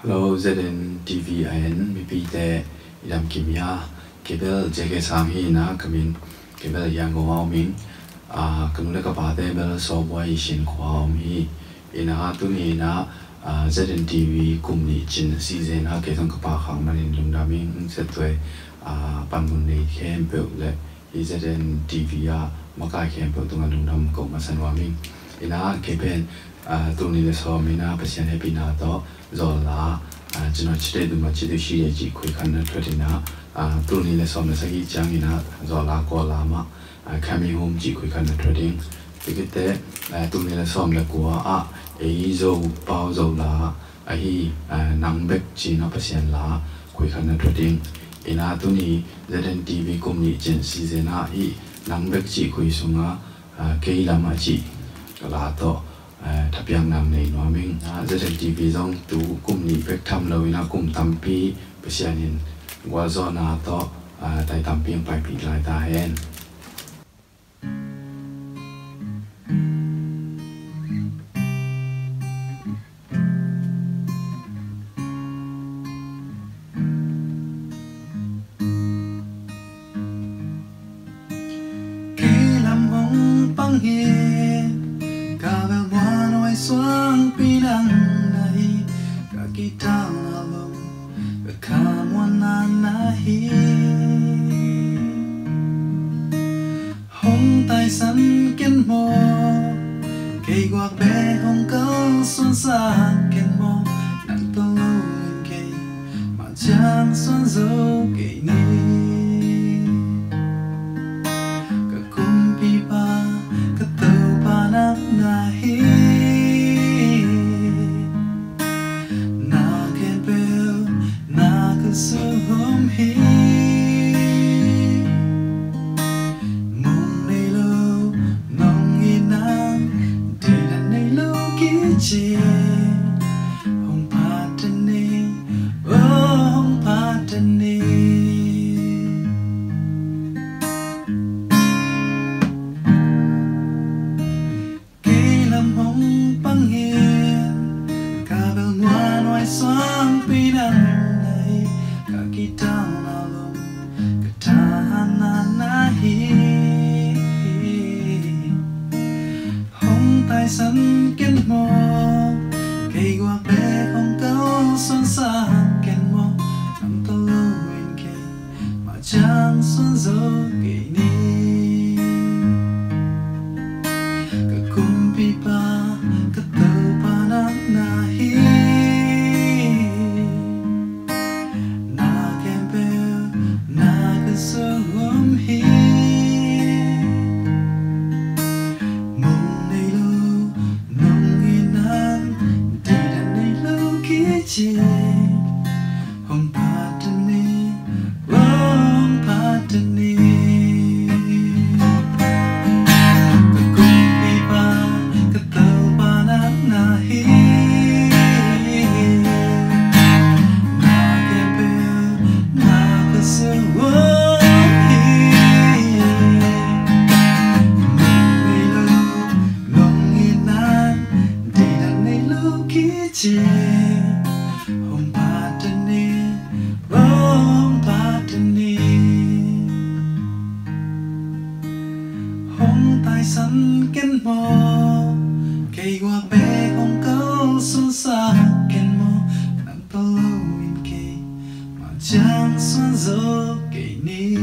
Hello, ZN TVIN, MPT, Idam Kimia, Kebel, Jake Sanghi, Na, Kamin, Kebel Yang Wao Kamulaka Pate, Bell, So Boy, Shin Kwao Mi, Ina Tunina, ZN TV, Kumni, Chin, Season, Haketon Kapahang, Manin Lumdaming, Setway, Panmuni, Campbell, ZN TVA, Makai Campbell, Tungalundam, Gomasanwami, Ina Kepen. Tuni le so mina pasien happy na to zola jino chite du ma chite shi ye ji khoi khan na thretina tuni le so na sagi chang ina zola ko la ma coming home ji khoi khan na threting tikite tuni le so le ko e zo pao zo la hi nang bek ji na pasien la khoi khan na threting ina tuni ZN TV kumni chen season hi nang bek ji khoi sunga ke la ma ji la to thập yang nam này nói mình ZN TV dòng tú cùng nhị bách tham lâu na cùng tam pi bữa sáng nhìn qua do na to tại tam pi phải bị lại ta hen khi làm bóng băng hiền Suang pinang nahi kakita ngalong kamuan nahi Hong tai san ken mo kay guak be hong câu xuân sa ken mo nang to luin kay ma chang xuân dâu kay ni kakumpi pa katau pa nang nahi Sớm hi mong này lâu nong yên nắng thì đàn này lâu kia chia hong patani hong patani khi làm hong băng hiền cả bờ ngoan ngoài xoang pi nắng kita nalong ketahanan nahi Hong tai san ken mo kay guak be hong câu xuân sa ken mo nam to luin kay ma chang xuân dâu kay ni kakumpi pa katau pa nang nahi Sớm hi mong này lâu nong yên nắng thì đàn này lâu kia chia hong patani hong patani kakumpi pa katau pa nang nahi na kepe na kasaway Hong patani hong patani Hong tai san ken mo kay guak be hong câu xuân sa ken mo nang to luin kay ma chang xuân dâu kay ni